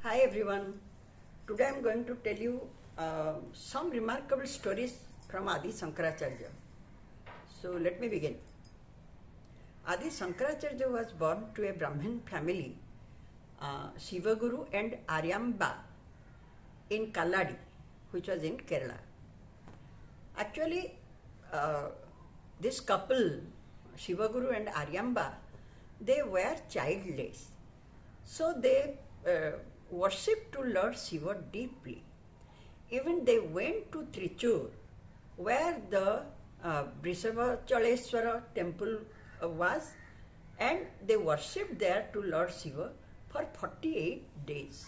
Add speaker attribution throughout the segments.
Speaker 1: Hi everyone. Today I am going to tell you some remarkable stories from Adi Sankaracharya. So let me begin. Adi Sankaracharya was born to a brahmin family, Shivaguru and Aryamba in Kaladi, which was in Kerala. Actually, this couple, Shivaguru and Aryamba, they were childless. So they worshipped to Lord Shiva deeply. Even they went to Trichur, where the Brisavachaleswara temple was, and they worshipped there to Lord Shiva for 48 days.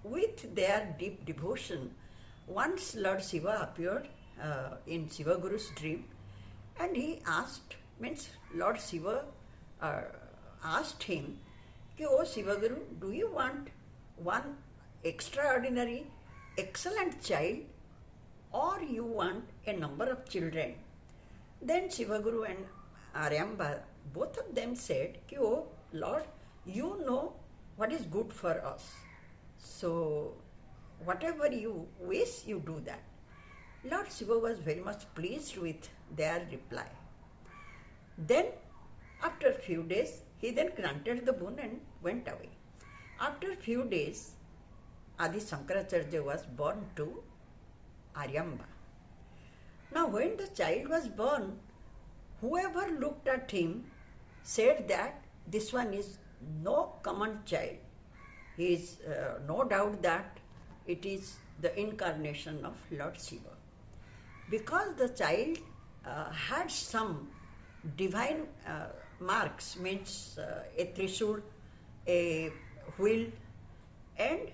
Speaker 1: With their deep devotion, once Lord Shiva appeared in Shivaguru's dream, and he asked, Lord Shiva asked him, "Oh Shivaguru, do you want one extraordinary, excellent child, or you want a number of children?" Then Shivaguru and Aryamba, both of them said, "Oh Lord, you know what is good for us. So whatever you wish, you do that." Lord Shiva was very much pleased with their reply. Then, after a few days, he then granted the boon and went away. After a few days, Adi Sankaracharya was born to Aryamba. Now, when the child was born, whoever looked at him said that this one is no common child. He is no doubt that it is the incarnation of Lord Shiva. Because the child had some divine marks, means a trishul, a wheel, and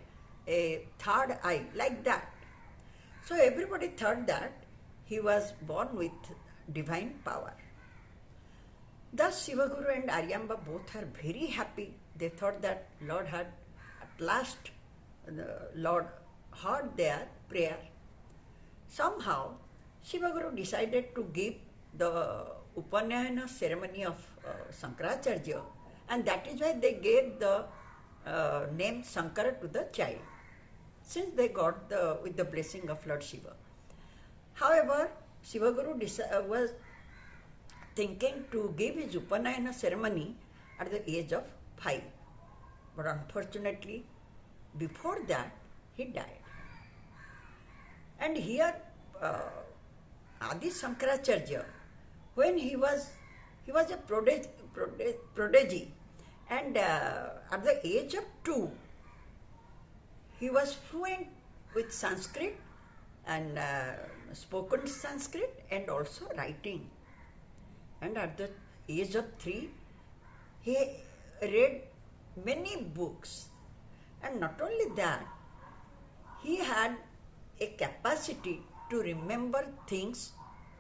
Speaker 1: a third eye, like that. So everybody thought that he was born with divine power. Thus Shivaguru and Aryamba both are very happy. They thought that Lord had at last, the Lord heard their prayer. Somehow Shivaguru decided to give the Upanayana ceremony of Sankaracharya, and that is why they gave the name Sankara to the child, since they got with the blessing of Lord Shiva. However, Shivaguru was thinking to give his Upanayana ceremony at the age of 5, but unfortunately, before that, he died. And here, Adi Sankaracharya, when he was a prodigy, and at the age of 2, he was fluent with Sanskrit and spoken Sanskrit and also writing. And at the age of 3, he read many books. And not only that, he had a capacity to remember things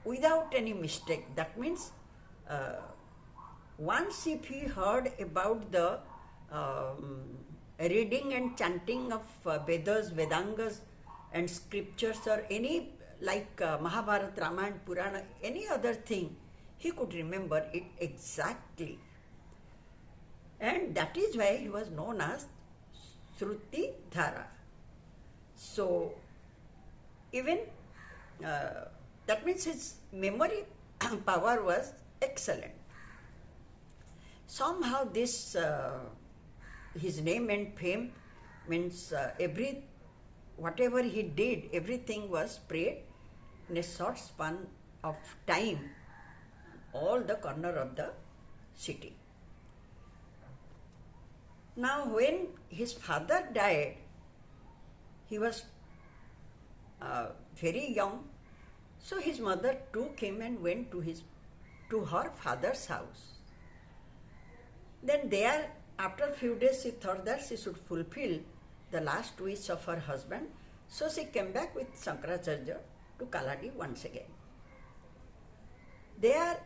Speaker 1: without any mistake. That means once if he heard about the reading and chanting of Vedas, Vedangas and scriptures, or any like Mahabharata, Ramayana, Purana, any other thing, he could remember it exactly. And that is why he was known as Shruti Dhara. So even that means his memory power was excellent. Somehow this, his name and fame, means whatever he did, everything was spread in a short span of time, all the corner of the city. Now when his father died, he was very young, so his mother took him and went to her father's house. Then there, after a few days, she thought that she should fulfill the last wish of her husband, so she came back with Sankaracharya to Kaladi once again. There,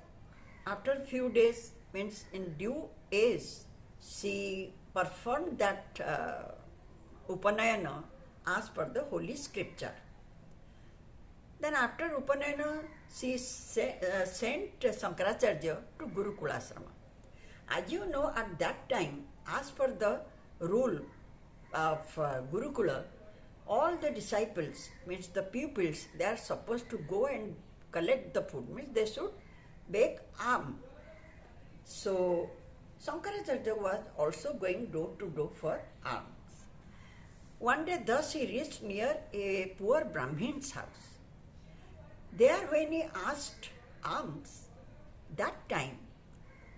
Speaker 1: after a few days, means in due age, she performed that Upanayana as per the holy scripture. Then after Upanayana, she sent Sankaracharya to Gurukula Asrama. As you know, at that time, as per the rule of Gurukula, all the disciples, means the pupils, they are supposed to go and collect the food, means they should bake alms. So Sankaracharya was also going door to door for alms. One day thus he reached near a poor brahmin's house. There when he asked alms, that time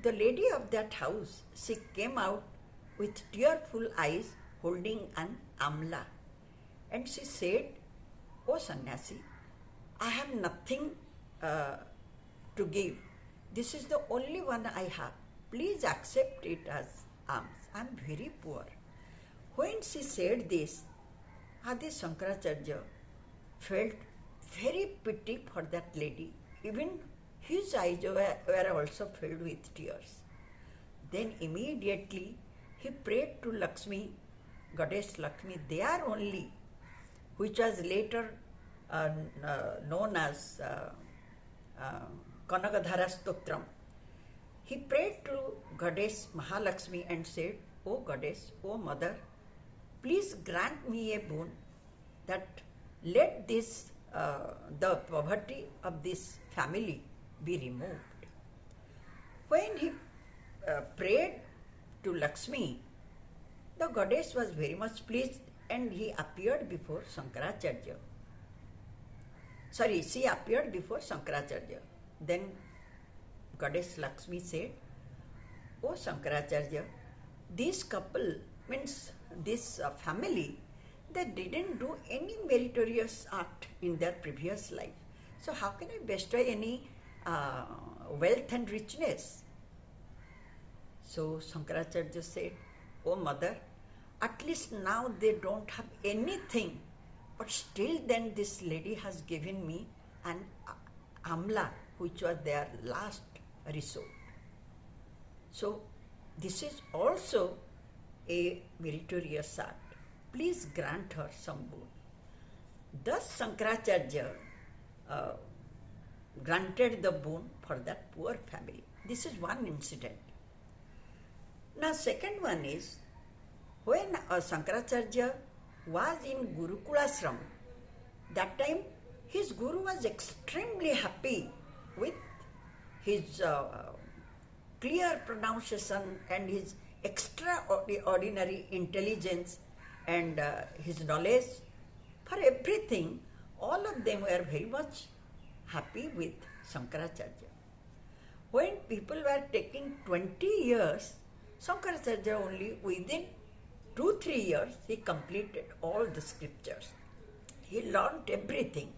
Speaker 1: the lady of that house, she came out with tearful eyes holding an amla, and she said, "O sannyasi, I have nothing to give. This is the only one I have. Please accept it as alms. I am very poor." When she said this, Adi Sankaracharya felt very pity for that lady. Even his eyes were also filled with tears. Then immediately he prayed to Lakshmi, Goddess Lakshmi, there only, which was later known as Kanagadhara Stotram. He prayed to Goddess Mahalakshmi and said, "O Goddess, O Mother, please grant me a boon that let this the poverty of this family be removed." When he prayed to Lakshmi, the goddess was very much pleased and he appeared before Sankaracharya. She appeared before Sankaracharya. Then Goddess Lakshmi said, "O Sankaracharya, this couple, means this family, they didn't do any meritorious act in their previous life. So how can I bestow any wealth and richness?" So Sankaracharya said, "O Mother, at least now they don't have anything, but still then this lady has given me an amla, which was their last resort. So this is also a meritorious act. Please grant her some boon." Thus Sankaracharya granted the boon for that poor family. This is one incident. Now second one is, when Sankaracharya was in Gurukulasram, that time his guru was extremely happy with his clear pronunciation and his extraordinary intelligence and his knowledge. For everything, all of them were very much happy with Sankaracharya. When people were taking 20 years, Sankaracharya only within 2-3 years he completed all the scriptures. He learned everything.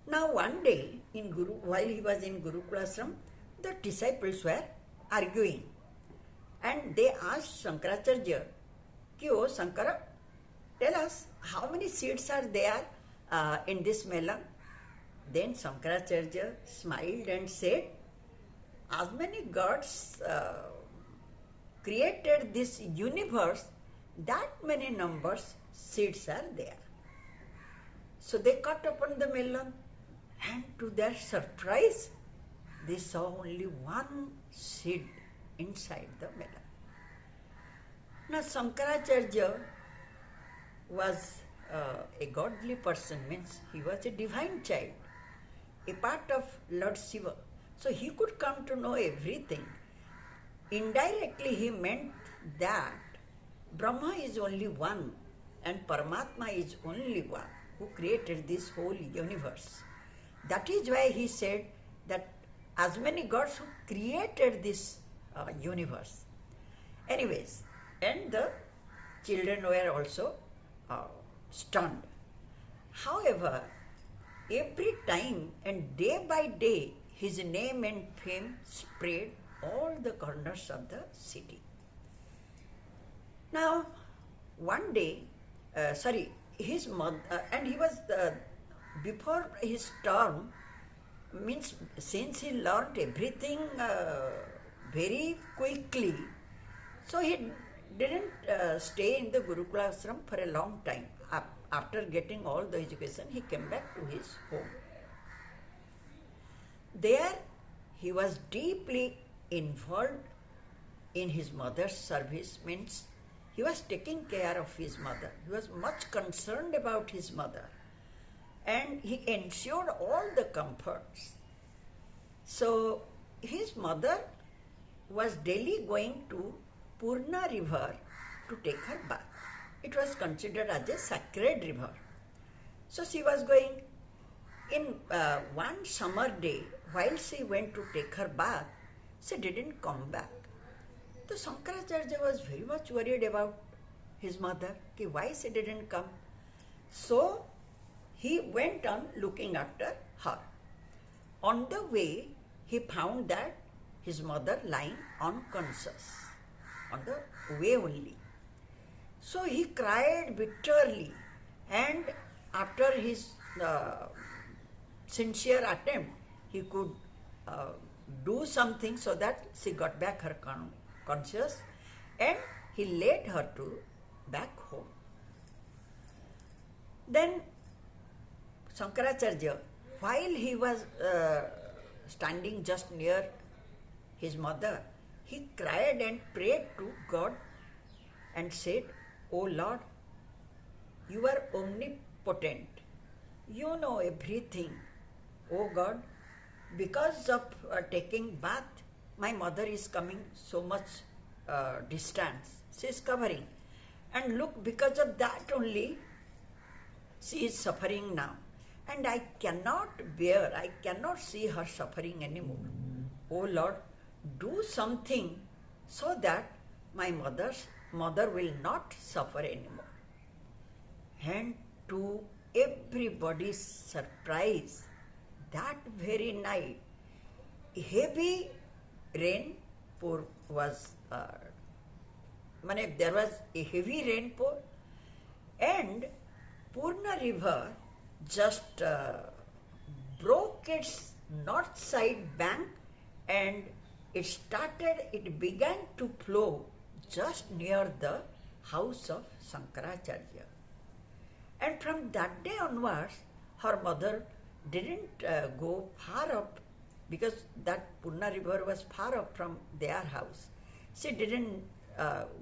Speaker 1: Now one day while he was in Gurukulasram, the disciples were arguing and they asked Sankaracharya, "O Sankara, tell us how many seeds are there in this melon?" Then Sankaracharya smiled and said, "As many gods created this universe, that many numbers seeds are there." So they cut upon the melon, and to their surprise, they saw only one seed inside the melon. Now Sankaracharya was a godly person, means he was a divine child, a part of Lord Shiva. So he could come to know everything. Indirectly he meant that Brahma is only one and Paramatma is only one who created this whole universe. That is why he said that as many gods who created this universe. Anyways, and the children were also stunned. However, every time and day by day, his name and fame spread all the corners of the city. Now, one day, his mother, and he was before his term, means since he learned everything very quickly, so he didn't stay in the Gurukula ashram for a long time. After getting all the education, he came back to his home. There, he was deeply involved in his mother's service, means he was taking care of his mother. He was much concerned about his mother. And he ensured all the comforts. So his mother was daily going to Purna river to take her bath. It was considered as a sacred river. So she was going. In one summer day, while she went to take her bath, she didn't come back. So Sankaracharya was very much worried about his mother, why she didn't come. So he went on looking after her. On the way, he found that his mother lying unconscious, on the way only. So he cried bitterly, and after his sincere attempt, he could do something so that she got back her conscious, and he led her to back home. Then Sankaracharya, while he was standing just near his mother, he cried and prayed to God and said, "O Lord, you are omnipotent. You know everything. O God, because of taking bath, my mother is coming so much distance. She is covering. And look, because of that only, she is suffering now. And I cannot bear, I cannot see her suffering anymore. O Lord, do something so that my mother will not suffer anymore." And to everybody's surprise, that very night, heavy rainpour was, there was a heavy rainpour, and Purna river just broke its north side bank, and it began to flow just near the house of Sankaracharya. And from that day onwards, her mother didn't go far up, because that Purna river was far up from their house. She didn't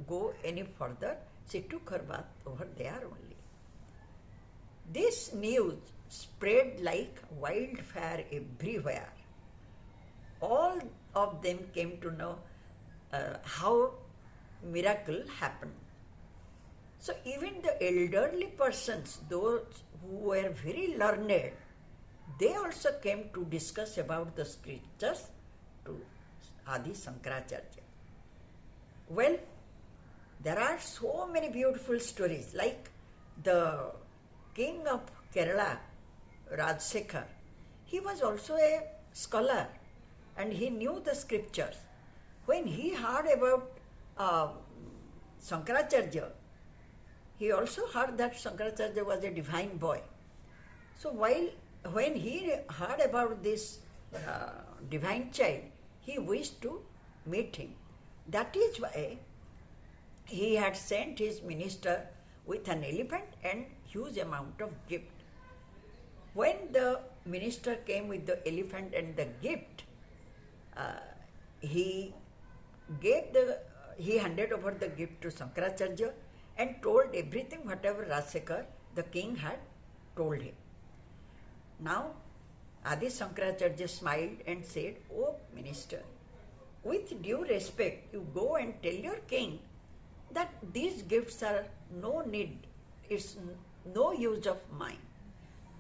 Speaker 1: go any further. She took her bath over there only. This news spread like wildfire everywhere. All of them came to know how miracle happened. So even the elderly persons, those who were very learned, they also came to discuss about the scriptures to Adi Sankaracharya. Well, there are so many beautiful stories, like the king of Kerala, Rajsekhar. He was also a scholar, and he knew the scriptures. When he heard about Sankaracharya, he also heard that Sankaracharya was a divine boy. So when he heard about this divine child, he wished to meet him. That is why he had sent his minister with an elephant and huge amount of gift. When the minister came with the elephant and the gift, he handed over the gift to Sankaracharya and told everything whatever Rajsekhar, the king, had told him. Now, Adi Sankaracharya smiled and said, "Oh minister, with due respect, you go and tell your king that these gifts are no need, it's no use of mine,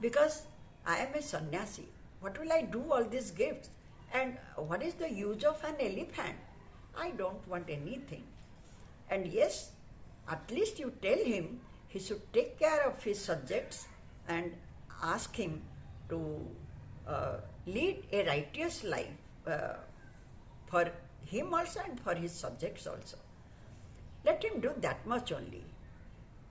Speaker 1: because I am a sannyasi. What will I do all these gifts? And what is the use of an elephant? I don't want anything. And yes, at least you tell him he should take care of his subjects and ask him to lead a righteous life for him also and for his subjects also. Let him do that much only."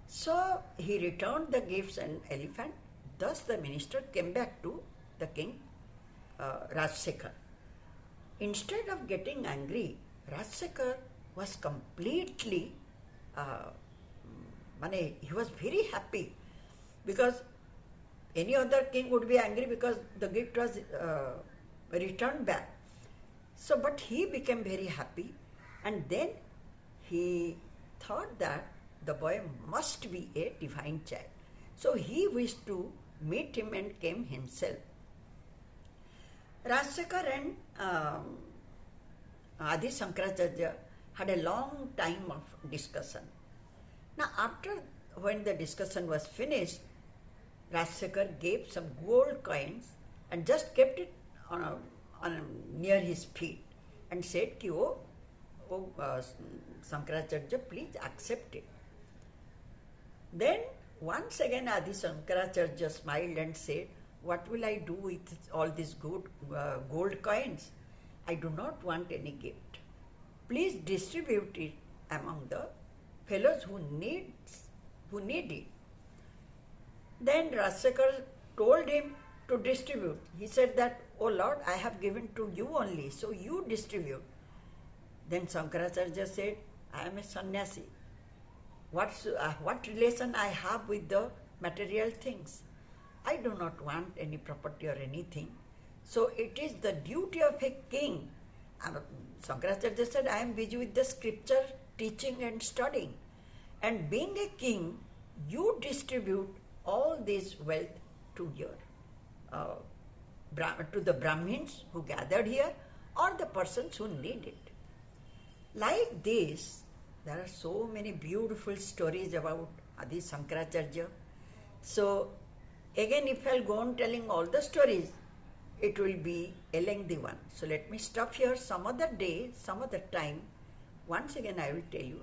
Speaker 1: So he returned the gifts and elephant. Thus the minister came back to the king, Rajsekhar. Instead of getting angry, Rajsekhar was completely, he was very happy, because any other king would be angry because the gift was returned back. So, but he became very happy, and then he thought that the boy must be a divine child. So he wished to meet him and came himself. Rajshekhar and Adi Sankaracharya had a long time of discussion. Now when the discussion was finished, Rajshekhar gave some gold coins and just kept it near his feet and said, ki, Sankaracharya, please accept it. Then once again Adi Sankaracharya smiled and said, what will I do with all these gold coins? I do not want any gift. Please distribute it among the fellows who need it. Then Rajshekhar told him to distribute. He said that, oh Lord, I have given to you only, so you distribute. Then Sankaracharya said, I am a sannyasi. What relation I have with the material things? I do not want any property or anything. So it is the duty of a king. Sankaracharya said, I am busy with the scripture, teaching and studying. And being a king, you distribute all this wealth to the Brahmins who gathered here or the persons who need it. Like this, there are so many beautiful stories about Adi Sankaracharya. So again, if I'll go on telling all the stories, it will be a lengthy one. So let me stop here. Some other day, some other time, once again I will tell you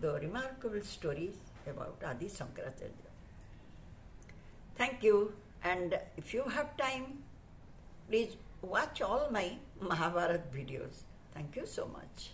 Speaker 1: the remarkable stories about Adi Sankaracharya. Thank you, and if you have time, please watch all my Mahabharata videos. Thank you so much.